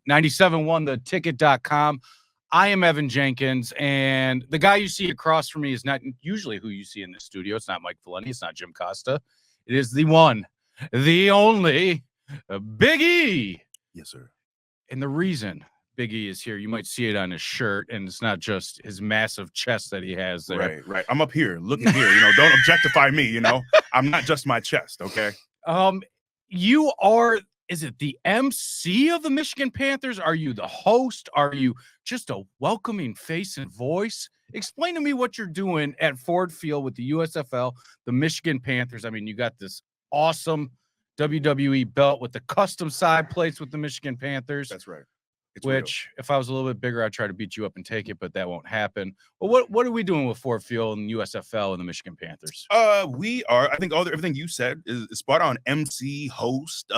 97.1 theticket.com. I am Evan Jenkins, and the guy you see across from me is not usually who you see in the studio. It's not Mike Valenti. It's not Jim Costa. It is the one, the only, Big E. Yes, sir. And the reason Big E is here, you might see it on his shirt, and it's not just his massive chest that he has there. Right. I'm up here, looking here. Don't objectify me. I'm not just my chest. Okay. You are. Is it the MC of the Michigan Panthers? Are you the host? Are you just a welcoming face and voice? Explain to me what you're doing at Ford Field with the USFL, the Michigan Panthers. I mean, you got this awesome WWE belt with the custom side plates with the Michigan Panthers. That's right. Which, if I was a little bit bigger, I'd try to beat you up and take it, but that won't happen. Well, what are we doing with Ford Field and USFL and the Michigan Panthers? We are. I think everything you said is spot on. MC, host,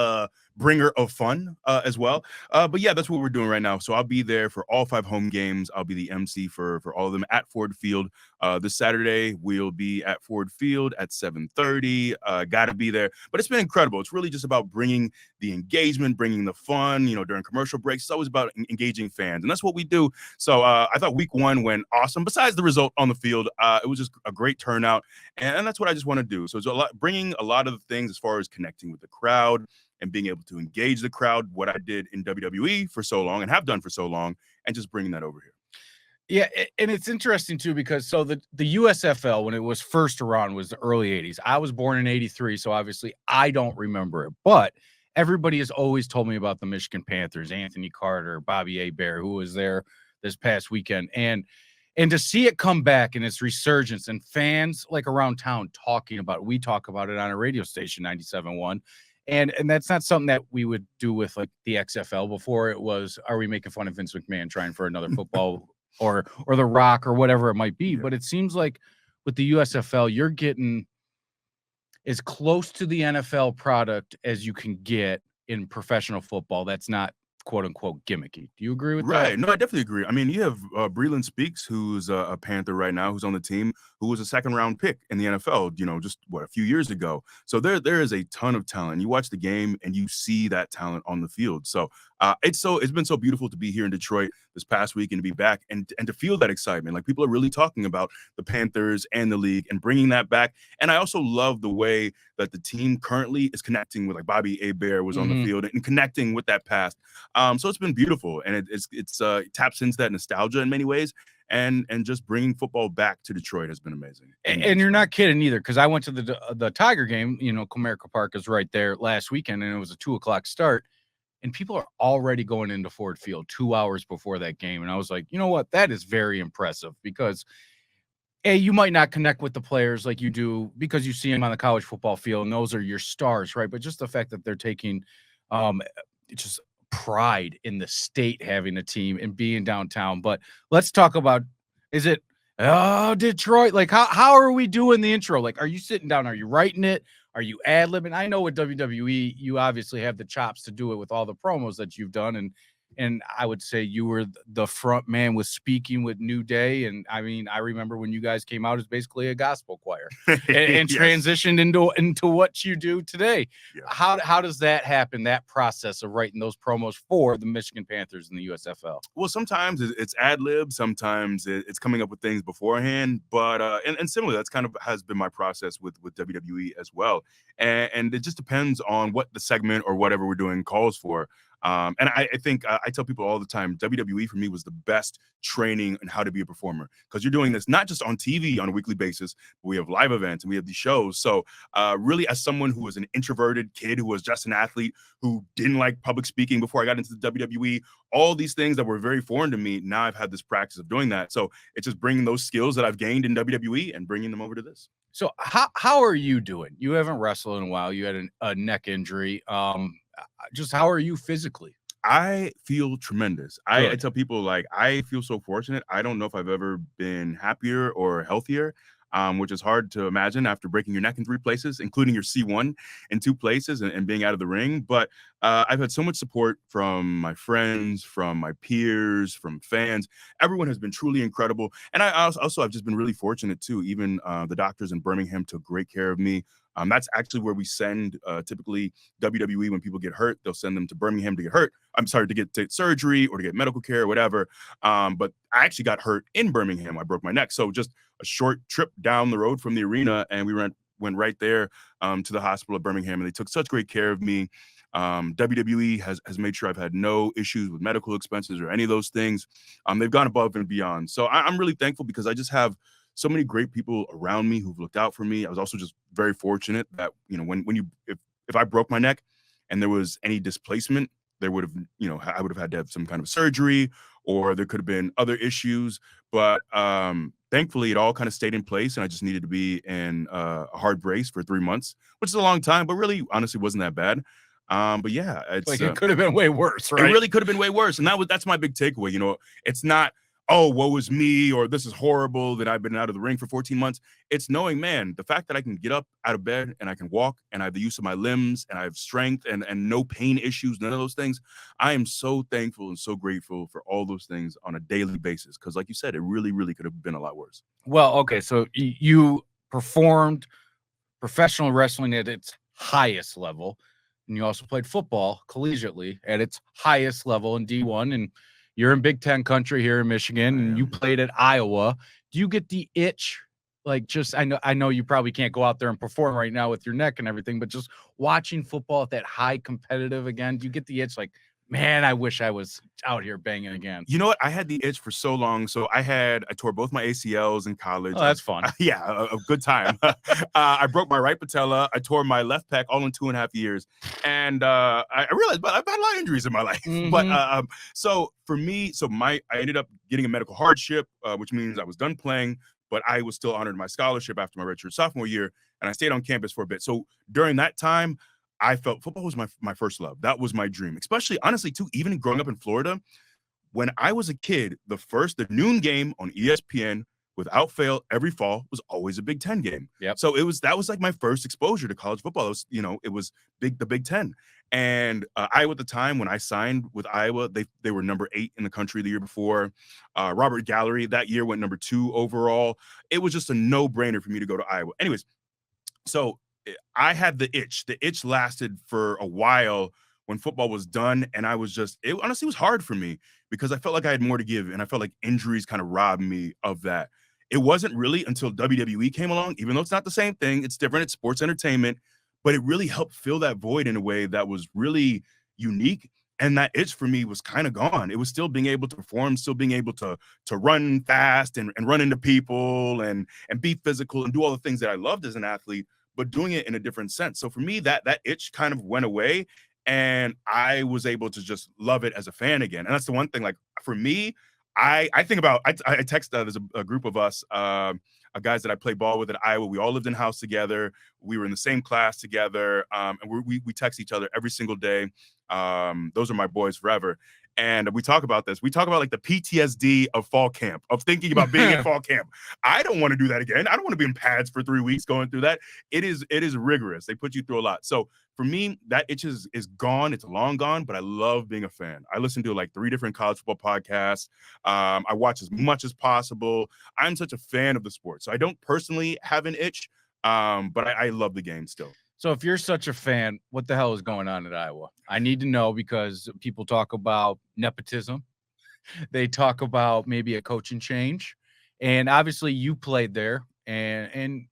bringer of fun as well. But yeah, that's what we're doing right now. So I'll be there for all 5 home games. I'll be the MC for all of them at Ford Field. This Saturday we'll be at Ford Field at 7:30. Got to be there. But it's been incredible. It's really just about bringing the engagement, bringing the fun. During commercial breaks, it's always about engaging fans, and that's what we do. So I thought week 1 went awesome. Besides the result on the field, it was just a great turnout, and that's what I just want to do. So it's bringing a lot of the things as far as connecting with the crowd and being able to engage the crowd, what I did in WWE for so long and have done for so long, and just bringing that over here. Yeah, and it's interesting, too, because so the USFL, when it was first around, was the early 80s. I was born in 83, so obviously I don't remember it. But everybody has always told me about the Michigan Panthers, Anthony Carter, Bobby Hebert, who was there this past weekend. And to see it come back and its resurgence and fans like around town talking about it. We talk about it on a radio station, 97.1. And that's not something that we would do with like the XFL before. It was, are we making fun of Vince McMahon trying for another football or The Rock or whatever it might be? Yeah. But it seems like with the USFL, you're getting as close to the NFL product as you can get in professional football. That's not quote unquote gimmicky. Do you agree with that? Right. No, I definitely agree. I mean, you have Breland Speaks, who's a Panther right now, who's on the team, who was a 2nd-round pick in the NFL, just a few years ago. So there is a ton of talent. You watch the game and you see that talent on the field. So it's been so beautiful to be here in Detroit this past week and to be back and to feel that excitement. Like, people are really talking about the Panthers and the league and bringing that back. And I also love the way that the team currently is connecting with, like, Bobby Hebert was on the field and connecting with that past. So it's been beautiful, and it taps into that nostalgia in many ways. And just bringing football back to Detroit has been amazing. And you're not kidding either, because I went to the Tiger game. Comerica Park is right there last weekend, and it was a 2:00 start. And people are already going into Ford Field 2 hours before that game. And I was like, you know what? That is very impressive, because you might not connect with the players like you do because you see them on the college football field, and those are your stars, right? But just the fact that they're taking just pride in the state having a team and being downtown. But let's talk about, is it Detroit? Like, how are we doing the intro? Like, are you sitting down? Are you writing it? Are you ad-libbing? I know with WWE, you obviously have the chops to do it with all the promos that you've done. And I would say you were the front man with speaking with New Day. And I mean, I remember when you guys came out as basically a gospel choir and yes. transitioned into what you do today. Yeah. How does that happen, that process of writing those promos for the Michigan Panthers and the USFL? Well, sometimes it's ad-lib, sometimes it's coming up with things beforehand, but and similarly, that's kind of has been my process with WWE as well. And it just depends on what the segment or whatever we're doing calls for. And I think I tell people all the time, WWE for me was the best training in how to be a performer, because you're doing this not just on TV on a weekly basis, but we have live events and we have these shows. So really, as someone who was an introverted kid, who was just an athlete, who didn't like public speaking before I got into the WWE, all these things that were very foreign to me, now I've had this practice of doing that. So it's just bringing those skills that I've gained in WWE and bringing them over to this. So how are you doing? You haven't wrestled in a while. You had a neck injury. Just how are you physically? I feel tremendous. I tell people, like, I feel so fortunate. I don't know if I've ever been happier or healthier, which is hard to imagine after breaking your neck in 3 places, including your C1 in 2 places and being out of the ring. But I've had so much support from my friends, from my peers, from fans. Everyone has been truly incredible. And I also I've just been really fortunate too. Even the doctors in Birmingham took great care of me. That's actually where we send typically WWE when people get hurt. They'll send them to Birmingham to get hurt. I'm sorry, to get surgery or to get medical care or whatever. But I actually got hurt in Birmingham. I broke my neck. So just a short trip down the road from the arena, and we went right there to the hospital at Birmingham, and they took such great care of me. WWE has made sure I've had no issues with medical expenses or any of those things. They've gone above and beyond. So I'm really thankful because I just have so many great people around me who've looked out for me. I was also just very fortunate that, if I broke my neck and there was any displacement, there would have, I would have had to have some kind of surgery, or there could have been other issues. But thankfully, it all kind of stayed in place, and I just needed to be in a hard brace for 3 months, which is a long time, but really, honestly, wasn't that bad. But yeah, it's like it could have been way worse, right? It really could have been way worse, and that's my big takeaway. It's not, oh, woe is me, or this is horrible that I've been out of the ring for 14 months. It's knowing, man, the fact that I can get up out of bed and I can walk and I have the use of my limbs and I have strength and no pain issues, none of those things. I am so thankful and so grateful for all those things on a daily basis. Because like you said, it really, really could have been a lot worse. Well, okay. So you performed professional wrestling at its highest level, and you also played football collegiately at its highest level in D1, and you're in Big Ten country here in Michigan, and you played at Iowa. Do you get the itch? Like, just, I know you probably can't go out there and perform right now with your neck and everything, but just watching football at that high competitive again, do you get the itch like, man, I wish I was out here banging again? You know what? I had the itch for so long. So I tore both my ACLs in college. Oh, that's fun. Yeah, a good time. I broke my right patella. I tore my left pec all in 2.5 years. And I realized, but I've had a lot of injuries in my life. Mm-hmm. But so for me, I ended up getting a medical hardship, which means I was done playing, but I was still honored my scholarship after my redshirt sophomore year. And I stayed on campus for a bit. So during that time, I felt football was my first love. That was my dream, especially, honestly, too, even growing up in Florida. When I was a kid, the noon game on ESPN, without fail, every fall was always a Big Ten game. Yep. So that was like my first exposure to college football. It was the Big Ten. And Iowa at the time, when I signed with Iowa, they were number 8 in the country the year before. Robert Gallery that year went number 2 overall. It was just a no-brainer for me to go to Iowa. Anyways, so I had the itch. The itch lasted for a while when football was done, and it honestly was hard for me because I felt like I had more to give, and I felt like injuries kind of robbed me of that. It wasn't really until WWE came along, even though it's not the same thing, it's different, it's sports entertainment, but it really helped fill that void in a way that was really unique. And that itch for me was kind of gone. It was still being able to perform, still being able to run fast and run into people and be physical and do all the things that I loved as an athlete, but doing it in a different sense. So for me, that itch kind of went away, and I was able to just love it as a fan again. And that's the one thing, like, for me, I think about, I text, there's a group of us, guys that I play ball with at Iowa. We all lived in house together. We were in the same class together. And we text each other every single day. Those are my boys forever. And we talk about this. We talk about like the PTSD of fall camp, of thinking about being in fall camp. I don't want to do that again. I don't want to be in pads for 3 weeks going through that. It is rigorous. They put you through a lot. So for me, that itch is gone. It's long gone, but I love being a fan. I listen to like 3 different college football podcasts. I watch as much as possible. I'm such a fan of the sport. So I don't personally have an itch, but I love the game still. So if you're such a fan, what the hell is going on at Iowa? I need to know, because people talk about nepotism. They talk about maybe a coaching change. And obviously you played there, and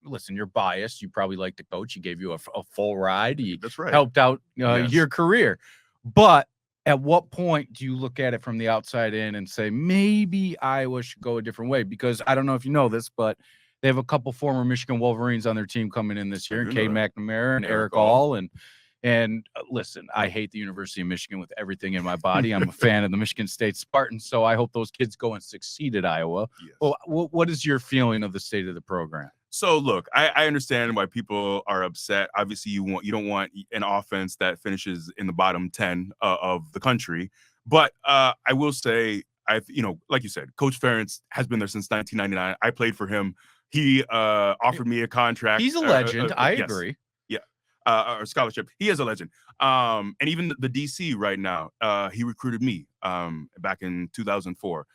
listen, you're biased. You probably like the coach. He gave you a full ride. That's right. Helped out Yes. your career. But at what point do you look at it from the outside in and say, maybe Iowa should go a different way? Because I don't know if you know this, but they have a couple former Michigan Wolverines on their team coming in this year, Cade McNamara and Eric All. And listen, I hate the University of Michigan with everything in my body. I'm a fan of the Michigan State Spartans, so I hope those kids go and succeed at Iowa. Yes. Well, what is your feeling of the state of the program? So look, I understand why people are upset. Obviously, you don't want an offense that finishes in the bottom 10 of the country. But I will say, like you said, Coach Ferentz has been there since 1999. I played for him. He offered me a contract. He's a legend. I yes. agree. Yeah. Or scholarship. He is a legend. And even the DC right now, he recruited me back in 2004,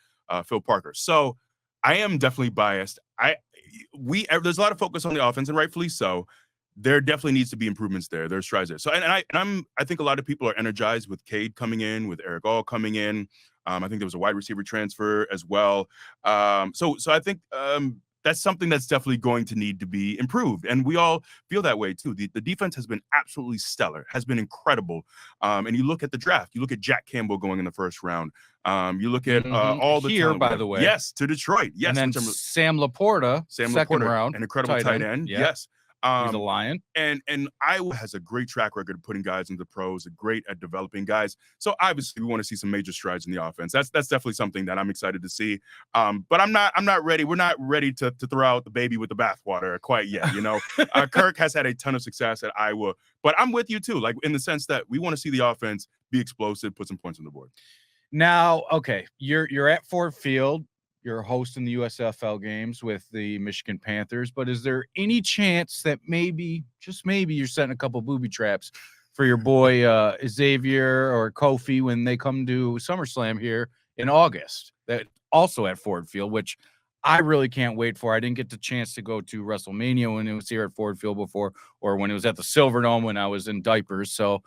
Phil Parker. So I am definitely biased. There's a lot of focus on the offense, and rightfully so. there definitely needs to be improvements there. There's strides there. So, I think a lot of people are energized with Cade coming in, with Eric All coming in. I think there was a wide receiver transfer as well. So I think that's something that's definitely going to need to be improved. And we all feel that way too. The defense has been absolutely stellar, has been incredible. And you look at the draft, you look at Jack Campbell going in the first round. You look at all the here, talent by the way. Yes, to Detroit. Yes. And then Sam Laporta, second round. an incredible tight end. Yeah. Yes. He's a Lion. And Iowa has a great track record of putting guys into pros, great at developing guys. So obviously we want to see some major strides in the offense. That's definitely something that I'm excited to see. But I'm not ready. We're not ready to throw out the baby with the bathwater quite yet. You know, Kirk has had a ton of success at Iowa, but I'm with you too, like in the sense that we want to see the offense be explosive, put some points on the board. Now, okay, you're at Ford Field. You're hosting the USFL games with the Michigan Panthers, but is there any chance that maybe, just maybe, you're setting a couple booby traps for your boy Xavier or Kofi when they come to SummerSlam here in August? That also at Ford Field, which I really can't wait for. I didn't get the chance to go to WrestleMania when it was here at Ford Field before, or when it was at the Silverdome when I was in diapers. So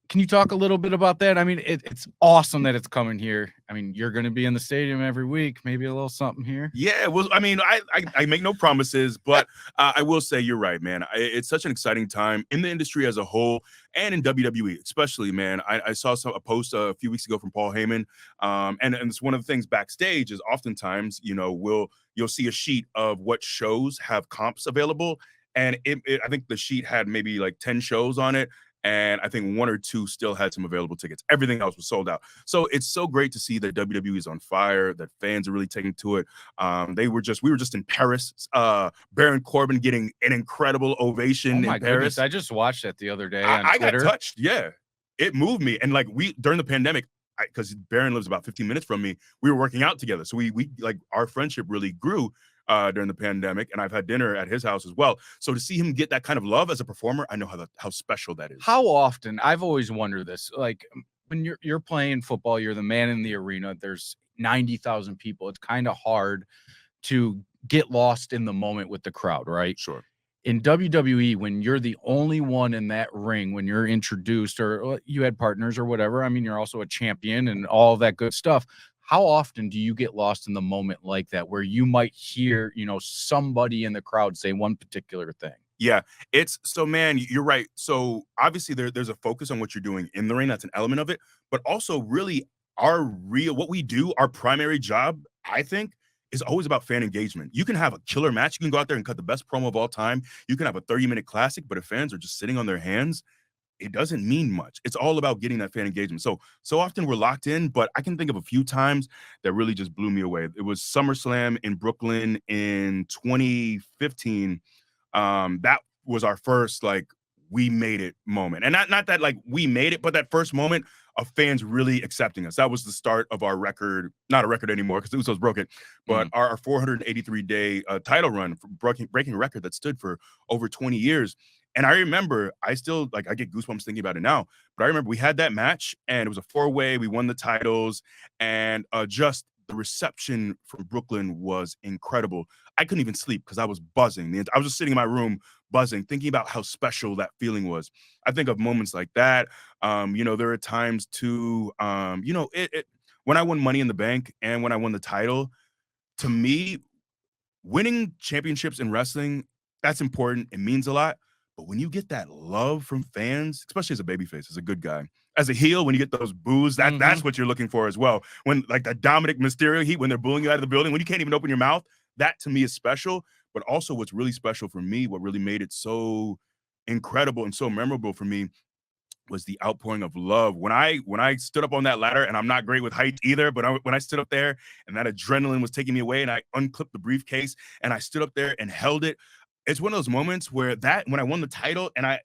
can you talk a little bit about that? I mean, it's awesome that it's coming here. I mean, you're going to be in the stadium every week, maybe a little something here. Yeah, well, I mean, I make no promises, but I will say you're right, man. It's such an exciting time in the industry as a whole and in WWE, especially, man. I saw a post a few weeks ago from Paul Heyman, and it's one of the things backstage is oftentimes, you know, you'll see a sheet of what shows have comps available, and I think the sheet had maybe like 10 shows on it. And I think 1 or 2 still had some available tickets. Everything else was sold out. So it's so great to see that WWE is on fire, that fans are really taking to it. We were just in Paris. Baron Corbin getting an incredible ovation in Paris. Goodness, I just watched that the other day on Twitter. I got touched. Yeah, it moved me. And like during the pandemic, because Baron lives about 15 minutes from me, we were working out together. So we like our friendship really grew during the pandemic, and I've had dinner at his house as well. So to see him get that kind of love as a performer, I know how special that is. How often, I've always wondered this, like when you're playing football, you're the man in the arena, there's 90,000 people. It's kind of hard to get lost in the moment with the crowd, right? Sure. In WWE, when you're the only one in that ring, when you're introduced or you had partners or whatever, I mean, you're also a champion and all that good stuff. How often do you get lost in the moment like that, where you might hear, you know, somebody in the crowd say one particular thing? Yeah, man, you're right. So obviously there's a focus on what you're doing in the ring. That's an element of it, but also really what we do, our primary job, I think, is always about fan engagement. You can have a killer match. You can go out there and cut the best promo of all time. You can have a 30-minute classic, but if fans are just sitting on their hands, it doesn't mean much. It's all about getting that fan engagement. So often we're locked in, but I can think of a few times that really just blew me away. It was SummerSlam in Brooklyn in 2015. That was our first, like, we made it moment. And not that like we made it, but that first moment of fans really accepting us. That was the start of our record, not a record anymore because the Usos broke it, but our 483-day title run, breaking a record that stood for over 20 years. And I remember, I get goosebumps thinking about it now, but I remember we had that match and it was a 4-way. We won the titles, and just the reception from Brooklyn was incredible. I couldn't even sleep because I was buzzing. I was just sitting in my room buzzing, thinking about how special that feeling was. I think of moments like that. You know, there are times too, you know, when I won Money in the Bank and when I won the title, to me, winning championships in wrestling, that's important. It means a lot. But when you get that love from fans, especially as a babyface, as a good guy, as a heel, when you get those boos, that's what you're looking for as well. When like the Dominic Mysterio heat, when they're booing you out of the building, when you can't even open your mouth, that to me is special. But also what's really special for me, what really made it so incredible and so memorable for me, was the outpouring of love. When I stood up on that ladder, and I'm not great with height either, but when I stood up there and that adrenaline was taking me away and I unclipped the briefcase and I stood up there and held it, it's one of those moments where when I won the title and I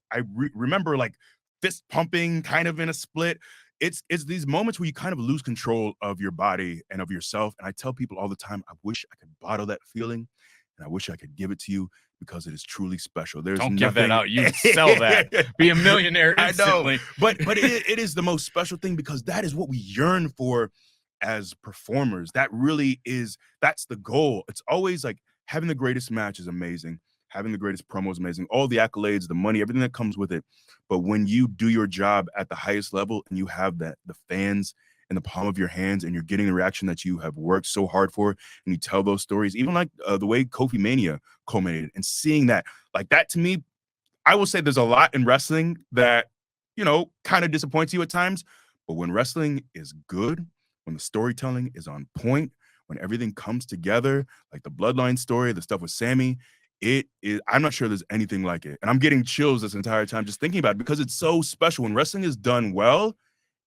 remember like fist pumping kind of in a split. It's these moments where you kind of lose control of your body and of yourself. And I tell people all the time, I wish I could bottle that feeling and I wish I could give it to you because it is truly special. Don't give that out. You sell that. Be a millionaire instantly. I know. But it is the most special thing because that is what we yearn for as performers. That's the goal. It's always like having the greatest match is amazing. having the greatest promo is amazing, all the accolades, the money, everything that comes with it. But when you do your job at the highest level and you have the fans in the palm of your hands and you're getting the reaction that you have worked so hard for, and you tell those stories, even like the way Kofi Mania culminated, and seeing that, like that to me, I will say there's a lot in wrestling that, kind of disappoints you at times. But when wrestling is good, when the storytelling is on point, when everything comes together, like the Bloodline story, the stuff with Sammy, I'm not sure there's anything like it. And I'm getting chills this entire time just thinking about it, because it's so special. When wrestling is done well,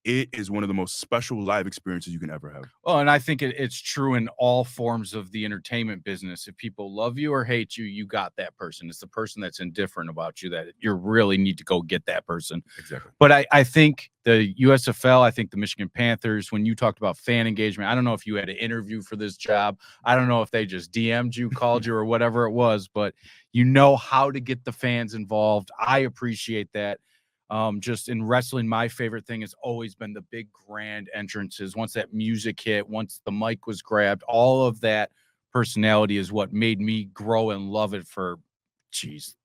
it is one of the most special live experiences you can ever have. Well, and I think it's true in all forms of the entertainment business. If people love you or hate you, you got that person. It's the person that's indifferent about you that you really need to go get that person. Exactly. But I think the USFL, I think the Michigan Panthers, when you talked about fan engagement, I don't know if you had an interview for this job. I don't know if they just DM'd you, called you, or whatever it was, but you know how to get the fans involved. I appreciate that. Just in wrestling, my favorite thing has always been the big grand entrances. Once that music hit, once the mic was grabbed, all of that personality is what made me grow and love it for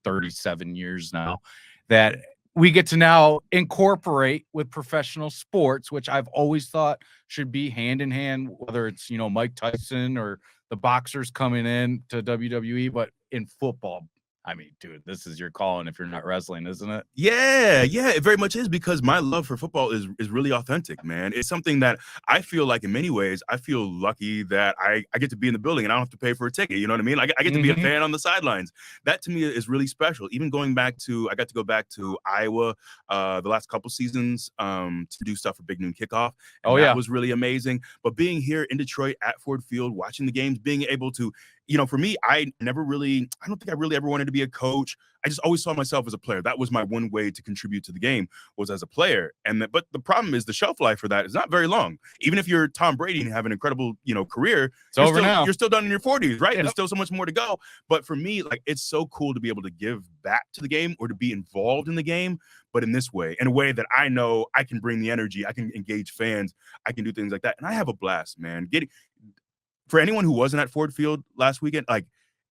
37 years now, that we get to now incorporate with professional sports, which I've always thought should be hand in hand, whether it's, Mike Tyson or the boxers coming in to WWE, but in football, I mean, dude, this is your calling if you're not wrestling, isn't it? Yeah, it very much is, because my love for football is really authentic, man. It's something that I feel like in many ways, I feel lucky that I get to be in the building and I don't have to pay for a ticket. You know what I mean? Like I get to be a fan on the sidelines. That to me is really special. Even I got to go back to Iowa the last couple seasons to do stuff for Big Noon Kickoff. And that was really amazing. But being here in Detroit at Ford Field, watching the games, being able to, for me, I don't think I really ever wanted to be a coach. I just always saw myself as a player. That was my one way to contribute to the game, was as a player. But the problem is the shelf life for that is not very long. Even if you're Tom Brady and have an incredible, career, you're still done in your 40s, right? Yep. There's still so much more to go. But for me, like, it's so cool to be able to give back to the game or to be involved in the game, but in this way, in a way that I know I can bring the energy, I can engage fans, I can do things like that. And I have a blast, man. For anyone who wasn't at Ford Field last weekend, like,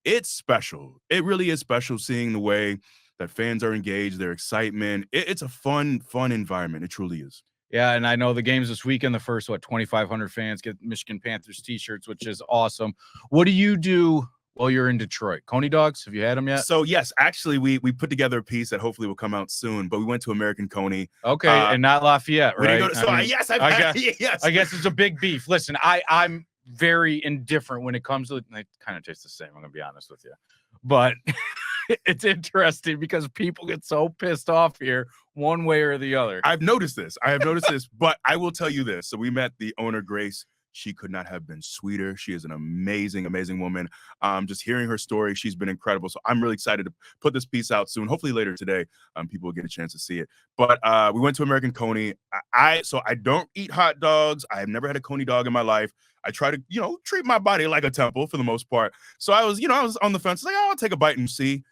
it's special. It really is special seeing the way that fans are engaged, their excitement. It's a fun environment. It truly is. Yeah, and I know the games this weekend, the first, 2,500 fans get Michigan Panthers t-shirts, which is awesome. What do you do while you're in Detroit? Coney dogs? Have you had them yet? So, yes, actually, we put together a piece that hopefully will come out soon, but we went to American Coney. Okay, and not Lafayette, right? Yes, I guess it's a big beef. Listen, I'm very indifferent when it comes to it. They kind of taste the same, I'm gonna be honest with you, but it's interesting because people get so pissed off here one way or the other. I've noticed this, but I will tell you this. So we met the owner, Grace. She could not have been sweeter. She is an amazing amazing woman. Just hearing her story, she's been incredible. So I'm really excited to put this piece out soon, hopefully later today. People will get a chance to see it. But we went to American Coney. I don't eat hot dogs. I have never had a Coney dog in my life. I try to, treat my body like a temple for the most part. So I was on the fence, like, I'll take a bite and see.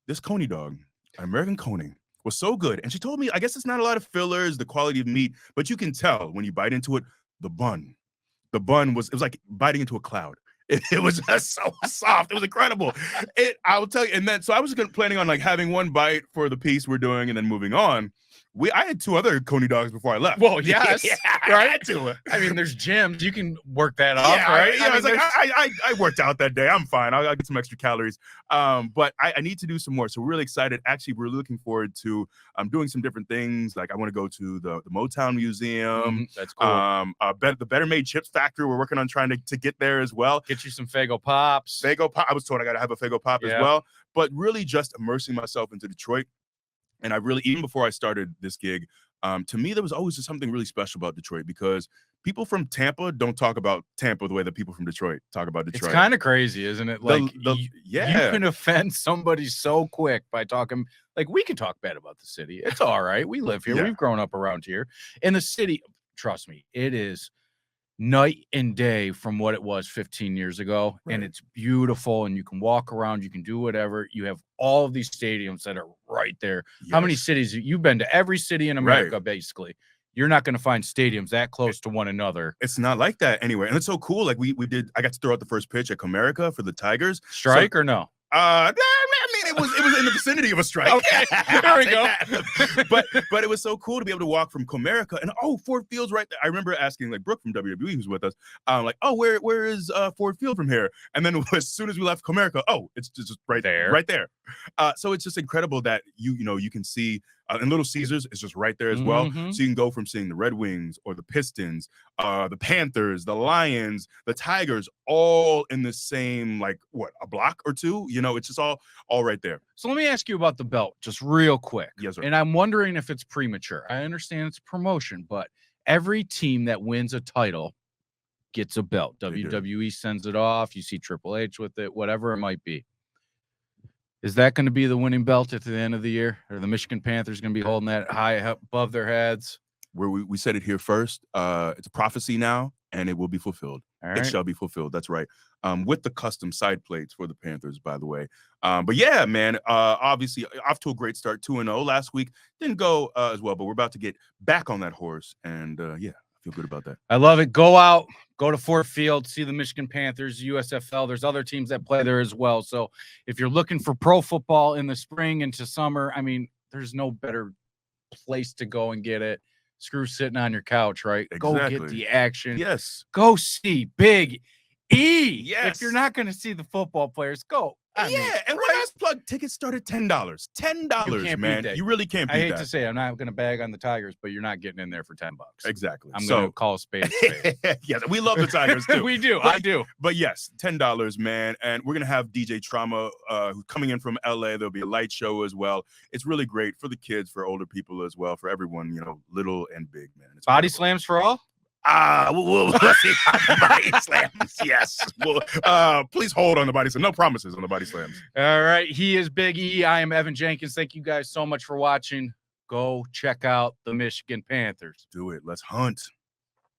This Coney dog, American Coney, was so good. And she told me, I guess it's not a lot of fillers, the quality of meat, but you can tell when you bite into it, the bun was like biting into a cloud. It was just so soft. It was incredible. I will tell you. And then, so I was planning on like having one bite for the piece we're doing and then moving on. I had 2 other Coney dogs before I left. Well, yes, right. I had to. I mean, there's gyms. You can work that off, right? Yeah, I was like, I worked out that day. I'm fine. I'll get some extra calories. But I need to do some more. So we're really excited. Actually, we're looking forward to doing some different things. Like I want to go to the Motown Museum. That's cool. The Better Made Chips Factory. We're working on trying to get there as well. Get you some Faygo Pops. Faygo Pop. I was told I got to have a Faygo Pop as well. But really just immersing myself into Detroit. And I really, even before I started this gig, to me, there was always just something really special about Detroit, because people from Tampa don't talk about Tampa the way that people from Detroit talk about Detroit. It's kind of crazy, isn't it? Like, you can offend somebody so quick by talking. Like, we can talk bad about the city. It's all right. We live here. We've grown up around here. In the city, trust me, it is night and day from what it was 15 years ago. Right. And it's beautiful, and you can walk around, you can do whatever. You have all of these stadiums that are right there. Yes. How many cities? You've been to every city in America, basically. You're not going to find stadiums that close to one another. It's not like that anywhere. And it's so cool. Like I got to throw out the first pitch at Comerica for the Tigers. Strike or no? I mean, it was in the vicinity of a strike. Okay, there we go. but it was so cool to be able to walk from Comerica and Ford Field's right there. I remember asking like Brooke from WWE who's with us, like, where is Ford Field from here? And then as soon as we left Comerica, it's just right there. So it's just incredible that you can see. And Little Caesars is just right there as well. So you can go from seeing the Red Wings or the Pistons, the Panthers, the Lions, the Tigers, all in the same, like, a block or two? It's just all right there. So let me ask you about the belt just real quick. Yes, sir. And I'm wondering if it's premature. I understand it's promotion, but every team that wins a title gets a belt. WWE sends it off. You see Triple H with it, whatever it might be. Is that going to be the winning belt at the end of the year? Or the Michigan Panthers going to be holding that high up above their heads? Where we said it here first. It's a prophecy now, and it will be fulfilled. Right. It shall be fulfilled. That's right. With the custom side plates for the Panthers, by the way. But yeah, man, obviously off to a great start, 2-0 last week. Didn't go as well, but we're about to get back on that horse. And yeah, I feel good about that. I love it. Go out, go to Ford Field, see the Michigan Panthers, USFL. There's other teams that play there as well. So if you're looking for pro football in the spring into summer, I mean, there's no better place to go and get it. Screw sitting on your couch, right? Exactly. Go get the action. Yes. Go see Big E. Yes. If you're not going to see the football players, go. And last plug, tickets start at $10. $10, man. You really can't beat that. I hate to say I'm not going to bag on the Tigers, but you're not getting in there for $10. Exactly. I'm going to call a spade a spade. Yes, we love the Tigers too. We do. I do. But yes, $10, man. And we're going to have DJ Trauma coming in from LA. There'll be a light show as well. It's really great for the kids, for older people as well, for everyone, little and big, man. It's Body wonderful. slams for all? We'll see. Body slams. Yes. Please hold on the body slams. No promises on the body slams. All right. He is Big E. I am Evan Jenkins. Thank you guys so much for watching. Go check out the Michigan Panthers. Do it. Let's hunt.